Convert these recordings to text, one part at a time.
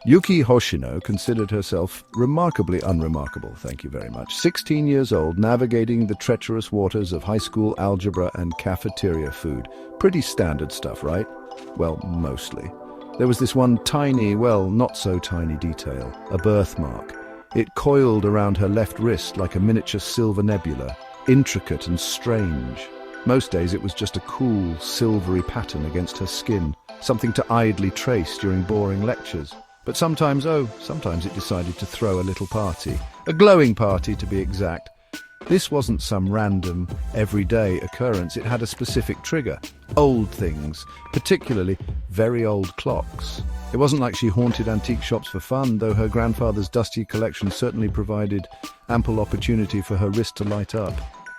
Yuki Hoshino considered herself remarkably unremarkable, thank you very much. 16 years old, navigating the treacherous waters of high school algebra and cafeteria food. Pretty standard stuff, right? Well, mostly. There was this one tiny, well, not so tiny detail, a birthmark. It coiled around her left wrist like a miniature silver nebula, intricate and strange. Most days it was just a cool, silvery pattern against her skin, something to idly trace during boring lectures. But sometimes it decided to throw a little party. A glowing party, to be exact. This wasn't some random, everyday occurrence. It had a specific trigger. Old things, particularly very old clocks. It wasn't like she haunted antique shops for fun, though her grandfather's dusty collection certainly provided ample opportunity for her wrist to light up.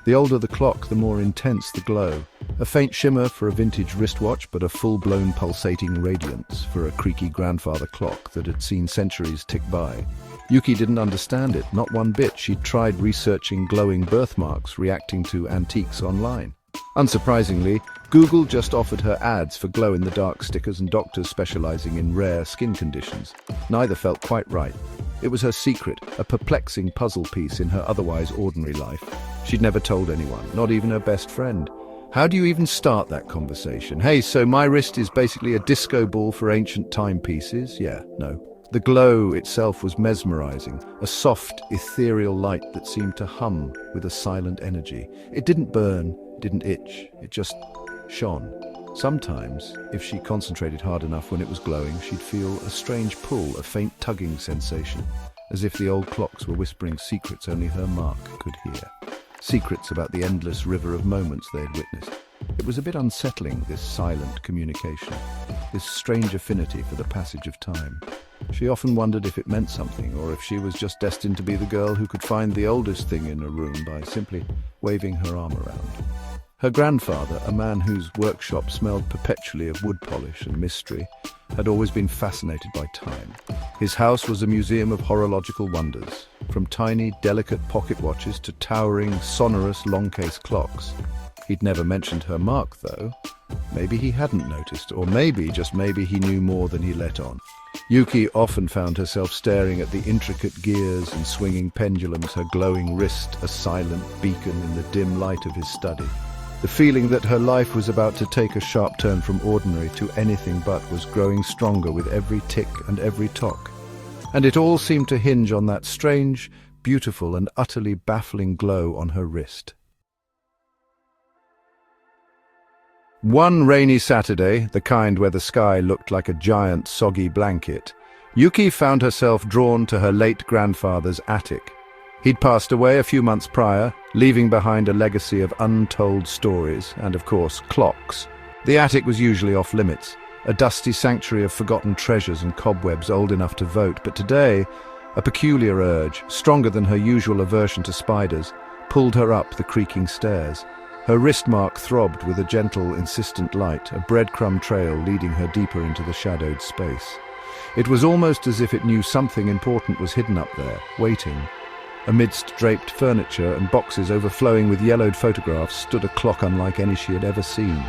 The older the clock, the more intense the glow. A faint shimmer for a vintage wristwatch, but a full-blown pulsating radiance for a creaky grandfather clock that had seen centuries tick by. Yuki didn't understand it, not one bit. She'd tried researching glowing birthmarks, reacting to antiques online. Unsurprisingly, Google just offered her ads for glow-in-the-dark stickers and doctors specializing in rare skin conditions. Neither felt quite right. It was her secret, a perplexing puzzle piece in her otherwise ordinary life. She'd never told anyone, not even her best friend. How do you even start that conversation? Hey, so my wrist is basically a disco ball for ancient timepieces? Yeah, no. The glow itself was mesmerizing, a soft, ethereal light that seemed to hum with a silent energy. It didn't burn, didn't itch, it just shone. Sometimes, if she concentrated hard enough when it was glowing, she'd feel a strange pull, a faint tugging sensation, as if the old clocks were whispering secrets only her mark could hear. Secrets about the endless river of moments they had witnessed. It was a bit unsettling, this silent communication, this strange affinity for the passage of time. She often wondered if it meant something, or if she was just destined to be the girl who could find the oldest thing in a room by simply waving her arm around. Her grandfather, a man whose workshop smelled perpetually of wood polish and mystery, had always been fascinated by time. His house was a museum of horological wonders, from tiny, delicate pocket watches to towering, sonorous, long-case clocks. He'd never mentioned her mark, though. Maybe he hadn't noticed, or maybe, just maybe, he knew more than he let on. Yuki often found herself staring at the intricate gears and swinging pendulums, her glowing wrist a silent beacon in the dim light of his study. The feeling that her life was about to take a sharp turn from ordinary to anything but was growing stronger with every tick and every tock. And it all seemed to hinge on that strange, beautiful and utterly baffling glow on her wrist. One rainy Saturday, the kind where the sky looked like a giant soggy blanket, Yuki found herself drawn to her late grandfather's attic. He'd passed away a few months prior, leaving behind a legacy of untold stories and, of course, clocks. The attic was usually off-limits, a dusty sanctuary of forgotten treasures and cobwebs old enough to vote, but today, a peculiar urge, stronger than her usual aversion to spiders, pulled her up the creaking stairs. Her wristmark throbbed with a gentle, insistent light, a breadcrumb trail leading her deeper into the shadowed space. It was almost as if it knew something important was hidden up there, waiting. Amidst draped furniture and boxes overflowing with yellowed photographs stood a clock unlike any she had ever seen.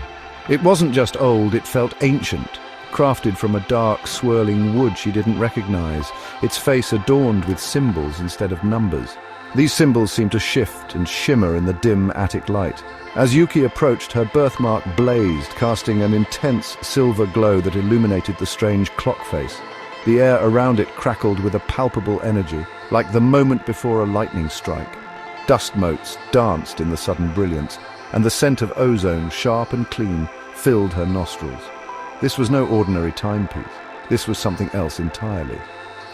It wasn't just old, it felt ancient, crafted from a dark, swirling wood she didn't recognize, its face adorned with symbols instead of numbers. These symbols seemed to shift and shimmer in the dim attic light. As Yuki approached, her birthmark blazed, casting an intense silver glow that illuminated the strange clock face. The air around it crackled with a palpable energy, like the moment before a lightning strike. Dust motes danced in the sudden brilliance, and the scent of ozone, sharp and clean, filled her nostrils. This was no ordinary timepiece. This was something else entirely.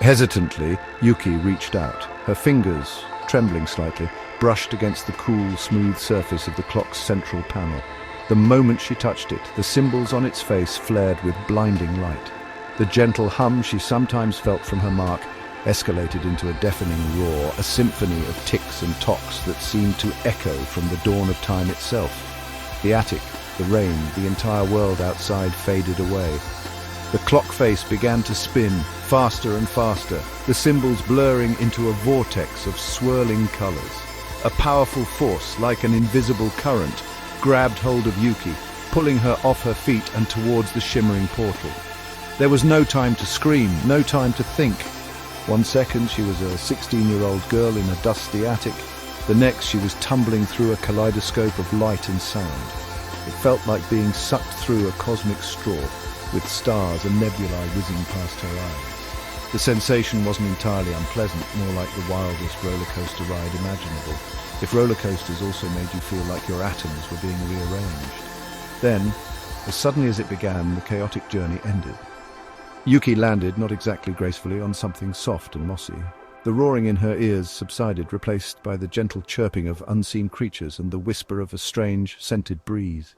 Hesitantly, Yuki reached out. Her fingers, trembling slightly, brushed against the cool, smooth surface of the clock's central panel. The moment she touched it, the symbols on its face flared with blinding light. The gentle hum she sometimes felt from her mark escalated into a deafening roar, a symphony of ticks and tocks that seemed to echo from the dawn of time itself. The attic, the rain, the entire world outside faded away. The clock face began to spin, faster and faster, the symbols blurring into a vortex of swirling colors. A powerful force, like an invisible current, grabbed hold of Yuki, pulling her off her feet and towards the shimmering portal. There was no time to scream, no time to think. 1 second she was a 16-year-old girl in a dusty attic. The next she was tumbling through a kaleidoscope of light and sound. It felt like being sucked through a cosmic straw, with stars and nebulae whizzing past her eyes. The sensation wasn't entirely unpleasant, more like the wildest roller coaster ride imaginable, if roller coasters also made you feel like your atoms were being rearranged. Then, as suddenly as it began, the chaotic journey ended. Yuki landed, not exactly gracefully, on something soft and mossy. The roaring in her ears subsided, replaced by the gentle chirping of unseen creatures and the whisper of a strange, scented breeze.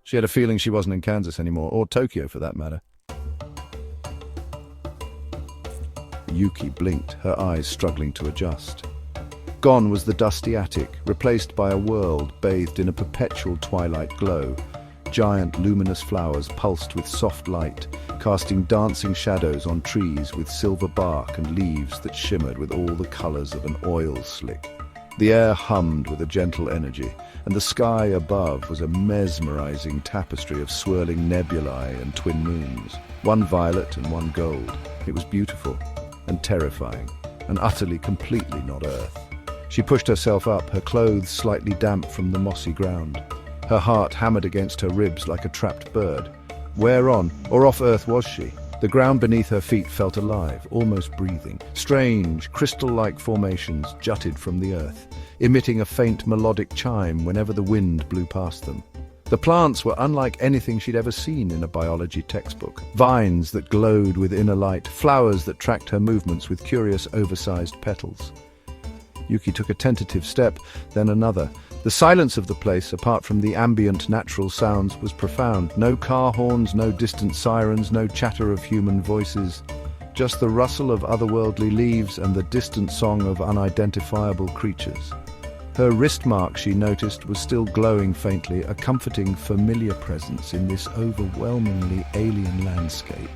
She had a feeling she wasn't in Kansas anymore, or Tokyo for that matter. Yuki blinked, her eyes struggling to adjust. Gone was the dusty attic, replaced by a world bathed in a perpetual twilight glow. Giant luminous flowers pulsed with soft light, casting dancing shadows on trees with silver bark and leaves that shimmered with all the colors of an oil slick. The air hummed with a gentle energy, and the sky above was a mesmerizing tapestry of swirling nebulae and twin moons, one violet and one gold. It was beautiful and terrifying, and utterly, completely not Earth. She pushed herself up, her clothes slightly damp from the mossy ground. Her heart hammered against her ribs like a trapped bird. Where on, or off Earth was she? The ground beneath her feet felt alive, almost breathing. Strange, crystal-like formations jutted from the earth, emitting a faint melodic chime whenever the wind blew past them. The plants were unlike anything she'd ever seen in a biology textbook. Vines that glowed with inner light, flowers that tracked her movements with curious oversized petals. Yuki took a tentative step, then another. The silence of the place, apart from the ambient natural sounds, was profound. No car horns, no distant sirens, no chatter of human voices. Just the rustle of otherworldly leaves and the distant song of unidentifiable creatures. Her wrist mark, she noticed, was still glowing faintly, a comforting, familiar presence in this overwhelmingly alien landscape.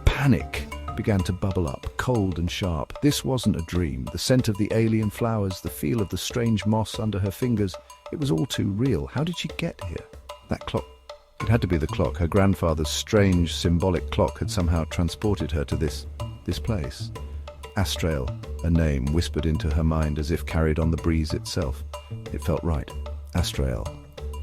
Panic began to bubble up, cold and sharp. This wasn't a dream. The scent of the alien flowers, the feel of the strange moss under her fingers, it was all too real. How did she get here? That clock. It had to be the clock. Her grandfather's strange, symbolic clock had somehow transported her to this place. Astrael, a name whispered into her mind as if carried on the breeze itself. It felt right. Astrael.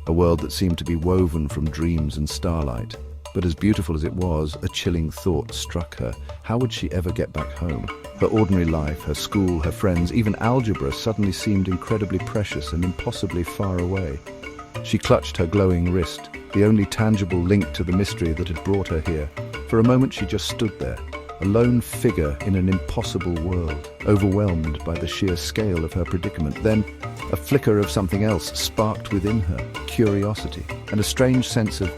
A world that seemed to be woven from dreams and starlight. But as beautiful as it was, a chilling thought struck her. How would she ever get back home? Her ordinary life, her school, her friends, even algebra suddenly seemed incredibly precious and impossibly far away. She clutched her glowing wrist, the only tangible link to the mystery that had brought her here. For a moment she just stood there, a lone figure in an impossible world, overwhelmed by the sheer scale of her predicament. Then a flicker of something else sparked within her, curiosity, and a strange sense of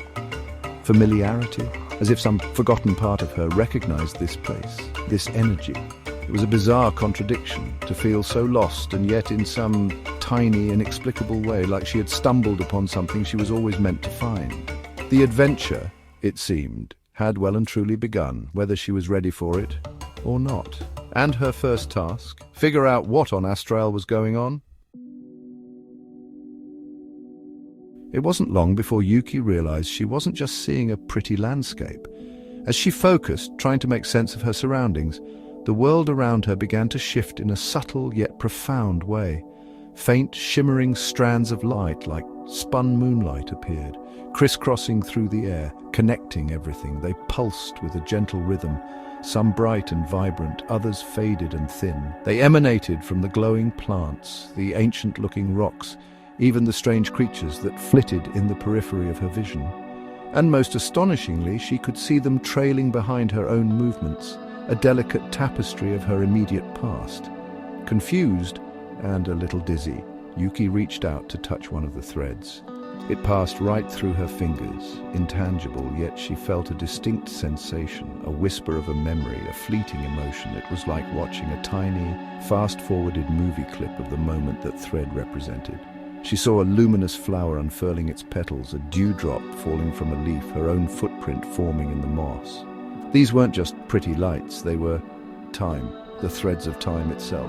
familiarity, as if some forgotten part of her recognized this place, this energy. It was a bizarre contradiction, to feel so lost and yet in some tiny, inexplicable way, like she had stumbled upon something she was always meant to find. The adventure, it seemed, had well and truly begun, whether she was ready for it or not. And her first task, figure out what on Astrael was going on. It wasn't long before Yuki realized she wasn't just seeing a pretty landscape. As she focused, trying to make sense of her surroundings, the world around her began to shift in a subtle yet profound way. Faint, shimmering strands of light, like spun moonlight, appeared, crisscrossing through the air, connecting everything. They pulsed with a gentle rhythm, some bright and vibrant, others faded and thin. They emanated from the glowing plants, the ancient-looking rocks, even the strange creatures that flitted in the periphery of her vision. And most astonishingly, she could see them trailing behind her own movements, a delicate tapestry of her immediate past. Confused and a little dizzy, Yuki reached out to touch one of the threads. It passed right through her fingers, intangible, yet she felt a distinct sensation, a whisper of a memory, a fleeting emotion. It was like watching a tiny, fast-forwarded movie clip of the moment that thread represented. She saw a luminous flower unfurling its petals, a dewdrop falling from a leaf, her own footprint forming in the moss. These weren't just pretty lights, they were time, the threads of time itself.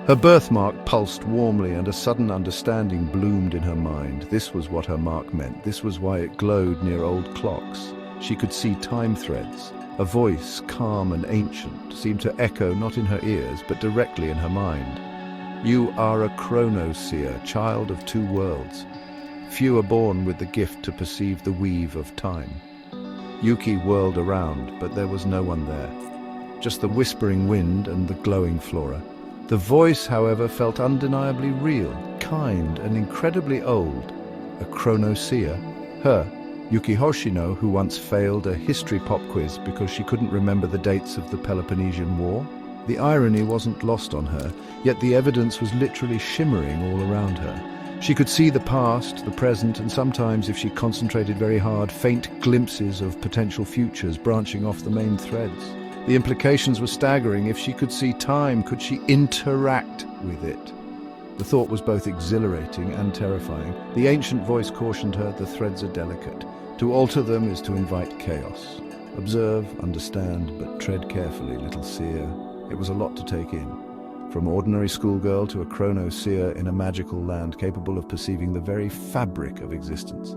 Her birthmark pulsed warmly, and a sudden understanding bloomed in her mind. This was what her mark meant. This was why it glowed near old clocks. She could see time threads, A voice, calm and ancient, seemed to echo not in her ears, but directly in her mind. "You are a Chrono seer, child of two worlds. Few are born with the gift to perceive the weave of time." Yuki whirled around, but there was no one there. Just the whispering wind and the glowing flora. The voice, however, felt undeniably real, kind and incredibly old. A Chrono seer? Her, Yuki Hoshino, who once failed a history pop quiz because she couldn't remember the dates of the Peloponnesian War? The irony wasn't lost on her, yet the evidence was literally shimmering all around her. She could see the past, the present, and sometimes, if she concentrated very hard, faint glimpses of potential futures branching off the main threads. The implications were staggering. If she could see time, could she interact with it? The thought was both exhilarating and terrifying. The ancient voice cautioned her, the threads are delicate. To alter them is to invite chaos. Observe, understand, but tread carefully, little seer. It was a lot to take in. From ordinary schoolgirl to a Chrono seer in a magical land capable of perceiving the very fabric of existence.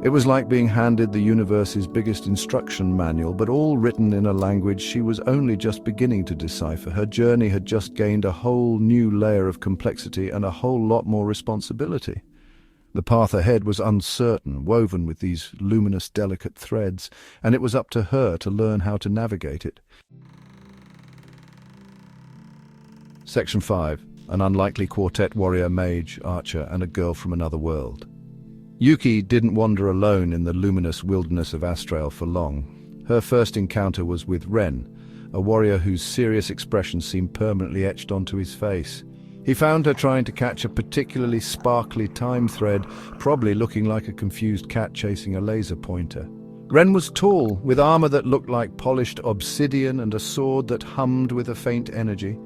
It was like being handed the universe's biggest instruction manual, but all written in a language she was only just beginning to decipher. Her journey had just gained a whole new layer of complexity and a whole lot more responsibility. The path ahead was uncertain, woven with these luminous, delicate threads, and it was up to her to learn how to navigate it. Section 5. An unlikely quartet: warrior, mage, archer, and a girl from another world. Yuki didn't wander alone in the luminous wilderness of Astrael for long. Her first encounter was with Ren, a warrior whose serious expression seemed permanently etched onto his face. He found her trying to catch a particularly sparkly time thread, probably looking like a confused cat chasing a laser pointer. Ren was tall, with armor that looked like polished obsidian and a sword that hummed with a faint energy.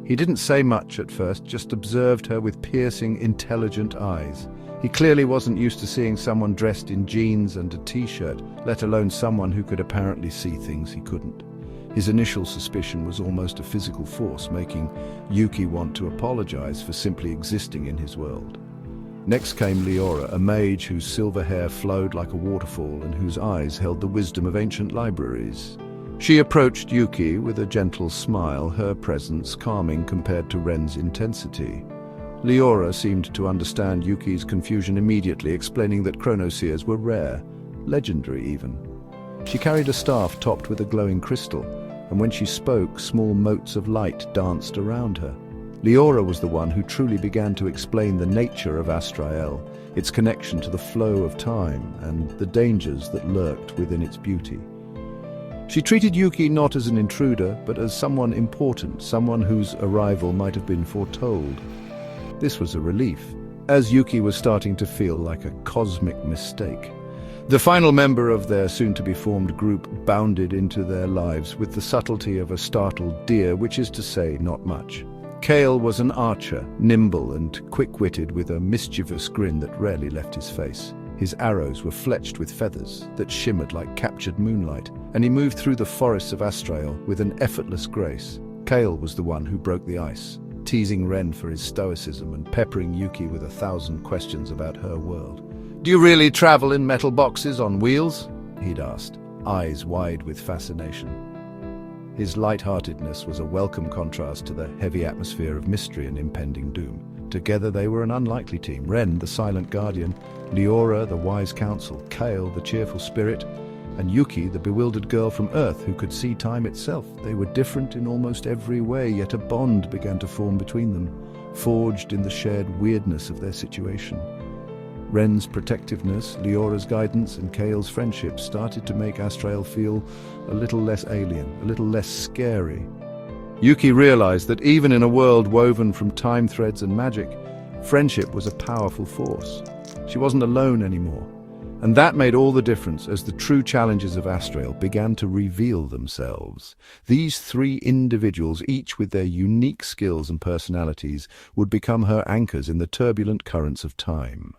He didn't say much at first, just observed her with piercing, intelligent eyes. He clearly wasn't used to seeing someone dressed in jeans and a t-shirt, let alone someone who could apparently see things he couldn't. His initial suspicion was almost a physical force, making Yuki want to apologize for simply existing in his world. Next came Leora, a mage whose silver hair flowed like a waterfall and whose eyes held the wisdom of ancient libraries. She approached Yuki with a gentle smile, her presence calming compared to Ren's intensity. Leora seemed to understand Yuki's confusion immediately, explaining that chronoseers were rare, legendary even. She carried a staff topped with a glowing crystal, and when she spoke, small motes of light danced around her. Leora was the one who truly began to explain the nature of Astrael, its connection to the flow of time, and the dangers that lurked within its beauty. She treated Yuki not as an intruder, but as someone important, someone whose arrival might have been foretold. This was a relief, as Yuki was starting to feel like a cosmic mistake. The final member of their soon-to-be-formed group bounded into their lives with the subtlety of a startled deer, which is to say, not much. Kale was an archer, nimble and quick-witted, with a mischievous grin that rarely left his face. His arrows were fletched with feathers that shimmered like captured moonlight, and he moved through the forests of Astrael with an effortless grace. Kale was the one who broke the ice, teasing Ren for his stoicism and peppering Yuki with 1,000 questions about her world. "Do you really travel in metal boxes on wheels?" he'd asked, eyes wide with fascination. His light-heartedness was a welcome contrast to the heavy atmosphere of mystery and impending doom. Together they were an unlikely team. Ren, the silent guardian, Leora, the wise counsel, Kale, the cheerful spirit, and Yuki, the bewildered girl from Earth who could see time itself. They were different in almost every way, yet a bond began to form between them, forged in the shared weirdness of their situation. Ren's protectiveness, Leora's guidance, and Kale's friendship started to make Astrael feel a little less alien, a little less scary. Yuki realized that even in a world woven from time threads and magic, friendship was a powerful force. She wasn't alone anymore. And that made all the difference as the true challenges of Astrael began to reveal themselves. These three individuals, each with their unique skills and personalities, would become her anchors in the turbulent currents of time.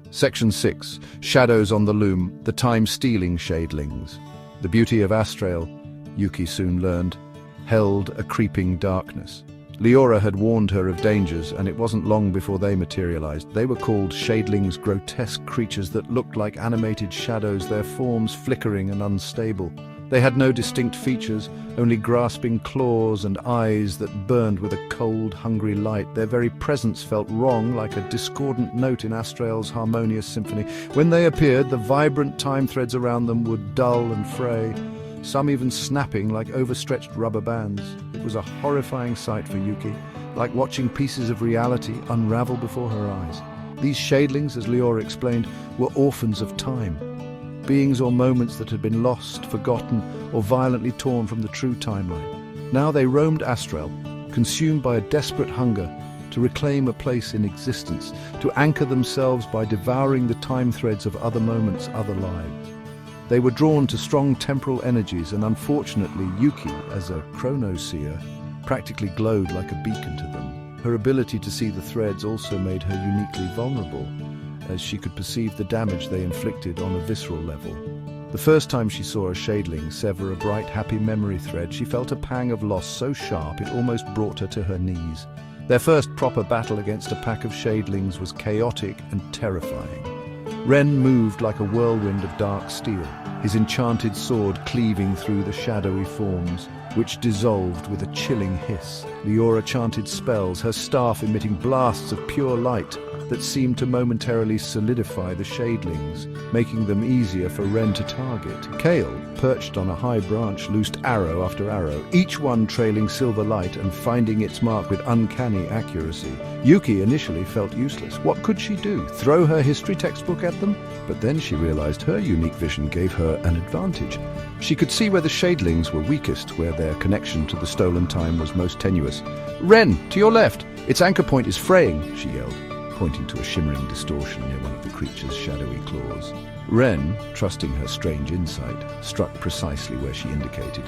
Section 6. Shadows on the Loom, the time-stealing shadelings. The beauty of Astrael, Yuki soon learned, held a creeping darkness. Leora had warned her of dangers, and it wasn't long before they materialized. They were called Shadlings, grotesque creatures that looked like animated shadows, their forms flickering and unstable. They had no distinct features, only grasping claws and eyes that burned with a cold, hungry light. Their very presence felt wrong, like a discordant note in Astrael's harmonious symphony. When they appeared, the vibrant time threads around them were dull and fray, some even snapping like overstretched rubber bands. It was a horrifying sight for Yuki, like watching pieces of reality unravel before her eyes. These Shadlings, as Leora explained, were orphans of time. Beings or moments that had been lost, forgotten, or violently torn from the true timeline. Now they roamed Astrael, consumed by a desperate hunger to reclaim a place in existence, to anchor themselves by devouring the time threads of other moments, other lives. They were drawn to strong temporal energies, and unfortunately Yuki, as a Chrono seer, practically glowed like a beacon to them. Her ability to see the threads also made her uniquely vulnerable, as she could perceive the damage they inflicted on a visceral level. The first time she saw a Shadling sever a bright, happy memory thread, she felt a pang of loss so sharp it almost brought her to her knees. Their first proper battle against a pack of Shadlings was chaotic and terrifying. Ren moved like a whirlwind of dark steel, his enchanted sword cleaving through the shadowy forms, which dissolved with a chilling hiss. Leora chanted spells, her staff emitting blasts of pure light that seemed to momentarily solidify the Shadlings, making them easier for Ren to target. Kale, perched on a high branch, loosed arrow after arrow, each one trailing silver light and finding its mark with uncanny accuracy. Yuki initially felt useless. What could she do? Throw her history textbook at them? But then she realized her unique vision gave her an advantage. She could see where the Shadlings were weakest, where their connection to the stolen time was most tenuous. "Ren, to your left! Its anchor point is fraying," she yelled, pointing to a shimmering distortion near one of the creature's shadowy claws. Ren, trusting her strange insight, struck precisely where she indicated,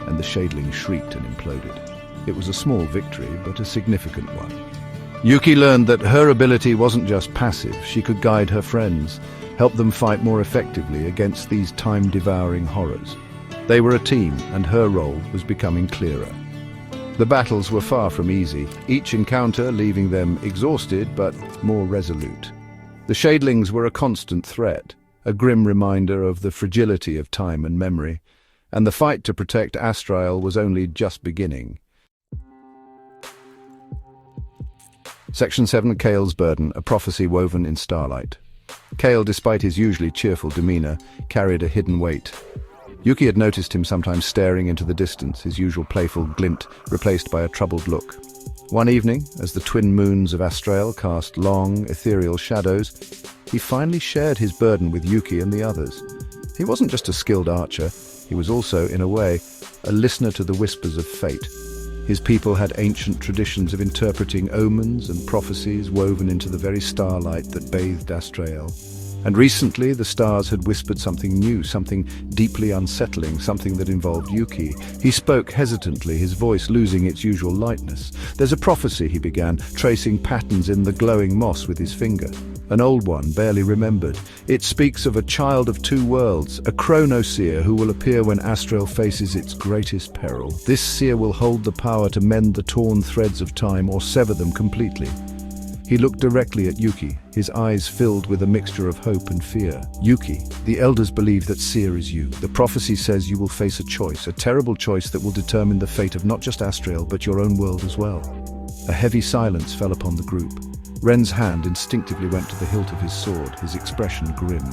and the Shadling shrieked and imploded. It was a small victory, but a significant one. Yuki learned that her ability wasn't just passive. She could guide her friends, help them fight more effectively against these time-devouring horrors. They were a team, and her role was becoming clearer. The battles were far from easy, each encounter leaving them exhausted but more resolute. The Shadlings were a constant threat, a grim reminder of the fragility of time and memory, and the fight to protect Astrael was only just beginning. Section 7, Kale's Burden, a prophecy woven in starlight. Kale, despite his usually cheerful demeanor, carried a hidden weight. Yuki had noticed him sometimes staring into the distance, his usual playful glint replaced by a troubled look. One evening, as the twin moons of Astrael cast long, ethereal shadows, he finally shared his burden with Yuki and the others. He wasn't just a skilled archer, he was also, in a way, a listener to the whispers of fate. His people had ancient traditions of interpreting omens and prophecies woven into the very starlight that bathed Astrael. And recently, the stars had whispered something new, something deeply unsettling, something that involved Yuki. He spoke hesitantly, his voice losing its usual lightness. "There's a prophecy," he began, tracing patterns in the glowing moss with his finger. An old one, barely remembered. "It speaks of a child of two worlds, a Chrono seer who will appear when Astrael faces its greatest peril. This seer will hold the power to mend the torn threads of time or sever them completely." He looked directly at Yuki, his eyes filled with a mixture of hope and fear. "Yuki, the elders believe that seer is you. The prophecy says you will face a choice, a terrible choice that will determine the fate of not just Astrael, but your own world as well." A heavy silence fell upon the group. Ren's hand instinctively went to the hilt of his sword, his expression grim.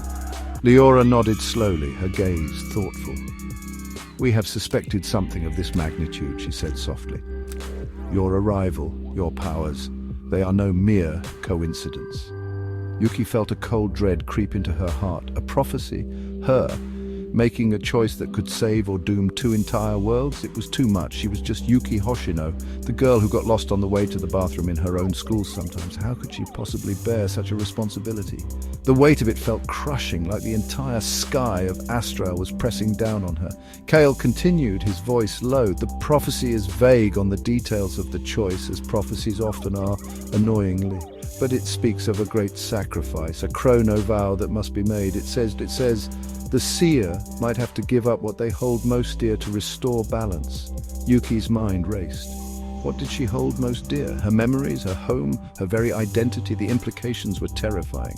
Leora nodded slowly, her gaze thoughtful. "We have suspected something of this magnitude," she said softly. "Your arrival, your powers, they are no mere coincidence." Yuki felt a cold dread creep into her heart. A prophecy? Her? Making a choice that could save or doom two entire worlds? It was too much. She was just Yuki Hoshino, the girl who got lost on the way to the bathroom in her own school sometimes. How could she possibly bear such a responsibility? The weight of it felt crushing, like the entire sky of Astrael was pressing down on her. Kale continued, his voice low. "The prophecy is vague on the details of the choice, as prophecies often are, annoyingly. But it speaks of a great sacrifice, a chrono vow that must be made. It says the seer might have to give up what they hold most dear to restore balance." Yuki's mind raced. What did she hold most dear? Her memories, her home, her very identity. The implications were terrifying.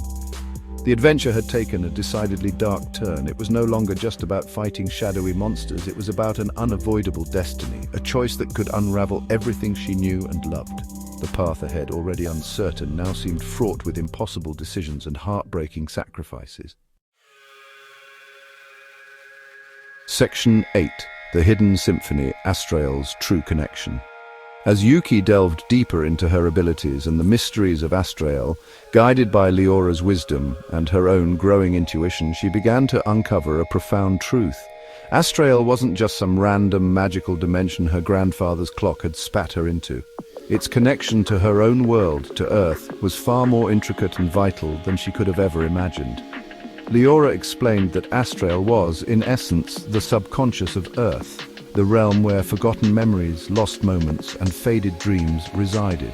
The adventure had taken a decidedly dark turn. It was no longer just about fighting shadowy monsters. It was about an unavoidable destiny, a choice that could unravel everything she knew and loved. The path ahead, already uncertain, now seemed fraught with impossible decisions and heartbreaking sacrifices. Section 8. The Hidden Symphony, Astrael's True Connection. As Yuki delved deeper into her abilities and the mysteries of Astrael, guided by Leora's wisdom and her own growing intuition, she began to uncover a profound truth. Astrael wasn't just some random magical dimension her grandfather's clock had spat her into. Its connection to her own world, to Earth, was far more intricate and vital than she could have ever imagined. Leora explained that Astrael was, in essence, the subconscious of Earth, the realm where forgotten memories, lost moments, and faded dreams resided.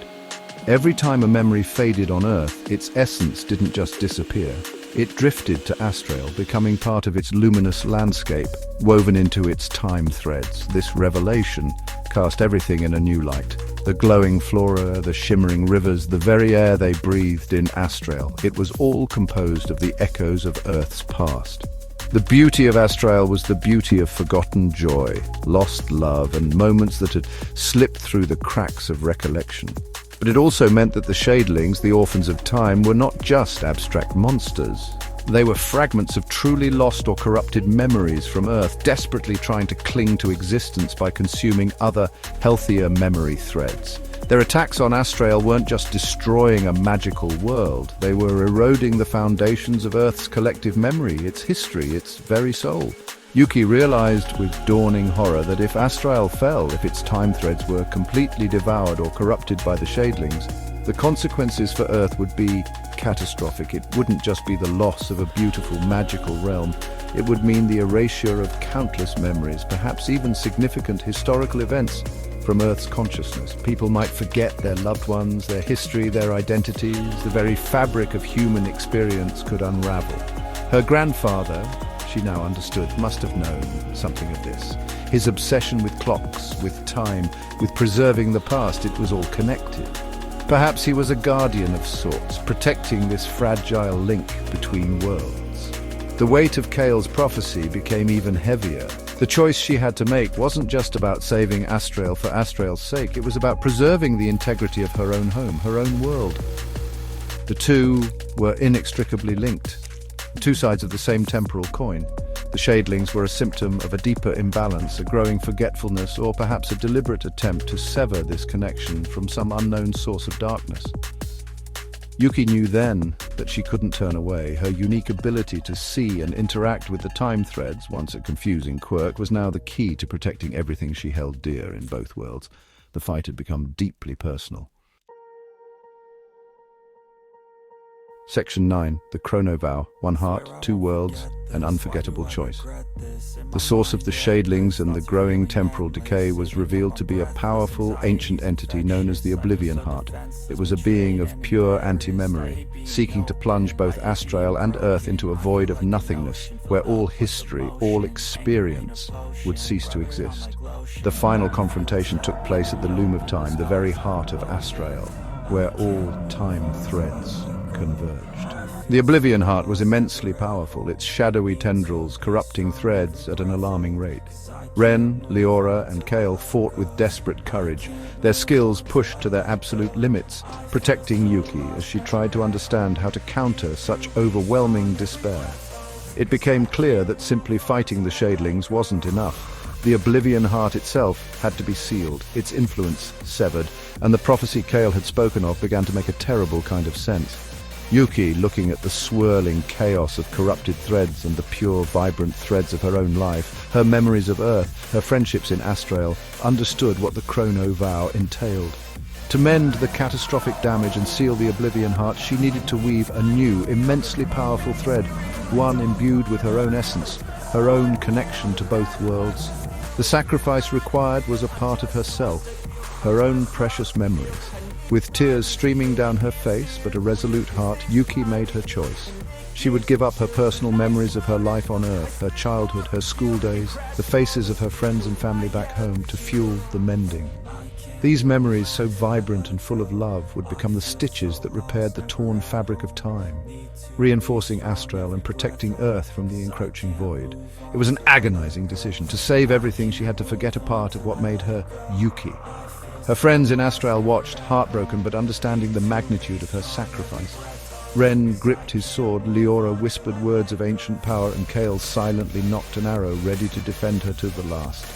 Every time a memory faded on Earth, its essence didn't just disappear. It drifted to Astrael, becoming part of its luminous landscape, woven into its time threads. This revelation cast everything in a new light. The glowing flora, the shimmering rivers, the very air they breathed in Astrael. It was all composed of the echoes of Earth's past. The beauty of Astrael was the beauty of forgotten joy, lost love, and moments that had slipped through the cracks of recollection. But it also meant that the Shadelings, the orphans of time, were not just abstract monsters. They were fragments of truly lost or corrupted memories from Earth, desperately trying to cling to existence by consuming other, healthier memory threads. Their attacks on Astrael weren't just destroying a magical world, they were eroding the foundations of Earth's collective memory, its history, its very soul. Yuki realized with dawning horror that if Astrael fell, if its time threads were completely devoured or corrupted by the Shadelings, the consequences for Earth would be catastrophic. It wouldn't just be the loss of a beautiful, magical realm. It would mean the erasure of countless memories, perhaps even significant historical events from Earth's consciousness. People might forget their loved ones, their history, their identities. The very fabric of human experience could unravel. Her grandfather, she now understood, must have known something of this. His obsession with clocks, with time, with preserving the past, it was all connected. Perhaps he was a guardian of sorts, protecting this fragile link between worlds. The weight of Kale's prophecy became even heavier. The choice she had to make wasn't just about saving Astrael for Astrael's sake, it was about preserving the integrity of her own home, her own world. The two were inextricably linked, two sides of the same temporal coin. The Shadelings were a symptom of a deeper imbalance, a growing forgetfulness, or perhaps a deliberate attempt to sever this connection from some unknown source of darkness. Yuki knew then that she couldn't turn away. Her unique ability to see and interact with the time threads, once a confusing quirk, was now the key to protecting everything she held dear in both worlds. The fight had become deeply personal. Section 9. The Chrono Vow. One heart, two worlds, an unforgettable choice. The source of the Shadelings and the growing temporal decay was revealed to be a powerful, ancient entity known as the Oblivion Heart. It was a being of pure anti-memory, seeking to plunge both Astrael and Earth into a void of nothingness, where all history, all experience would cease to exist. The final confrontation took place at the loom of time, the very heart of Astrael, where all time threads converged. The Oblivion Heart was immensely powerful, its shadowy tendrils corrupting threads at an alarming rate. Ren, Leora, and Kale fought with desperate courage, their skills pushed to their absolute limits, protecting Yuki as she tried to understand how to counter such overwhelming despair. It became clear that simply fighting the Shadelings wasn't enough. The Oblivion Heart itself had to be sealed, its influence severed, and the prophecy Kale had spoken of began to make a terrible kind of sense. Yuki, looking at the swirling chaos of corrupted threads and the pure, vibrant threads of her own life, her memories of Earth, her friendships in Astrael, understood what the Chrono Vow entailed. To mend the catastrophic damage and seal the Oblivion Heart, she needed to weave a new, immensely powerful thread, one imbued with her own essence, her own connection to both worlds. The sacrifice required was a part of herself, her own precious memories. With tears streaming down her face, but a resolute heart, Yuki made her choice. She would give up her personal memories of her life on Earth, her childhood, her school days, the faces of her friends and family back home, to fuel the mending. These memories, so vibrant and full of love, would become the stitches that repaired the torn fabric of time, reinforcing Astral and protecting Earth from the encroaching void. It was an agonizing decision. To save everything, she had to forget a part of what made her Yuki. Her friends in Astral watched, heartbroken but understanding the magnitude of her sacrifice. Ren gripped his sword, Leora whispered words of ancient power, and Kale silently nocked an arrow, ready to defend her to the last.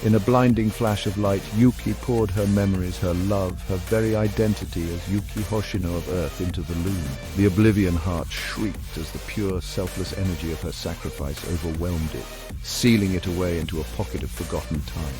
In a blinding flash of light, Yuki poured her memories, her love, her very identity as Yuki Hoshino of Earth into the loom. The Oblivion Heart shrieked as the pure, selfless energy of her sacrifice overwhelmed it, sealing it away into a pocket of forgotten time.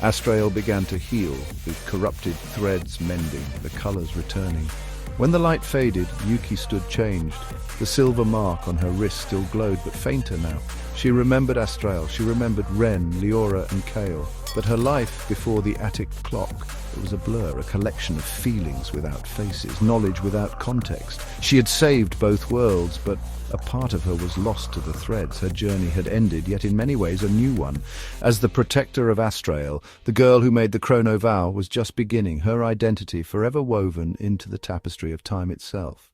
Astral began to heal, with corrupted threads mending, the colors returning. When the light faded, Yuki stood changed. The silver mark on her wrist still glowed, but fainter now. She remembered Astral, she remembered Ren, Leora and Kale. But her life before the attic clock, it was a blur, a collection of feelings without faces, knowledge without context. She had saved both worlds, but a part of her was lost to the threads. Her journey had ended, yet in many ways a new one. As the protector of Astral, the girl who made the Chrono vow was just beginning, her identity forever woven into the tapestry of time itself.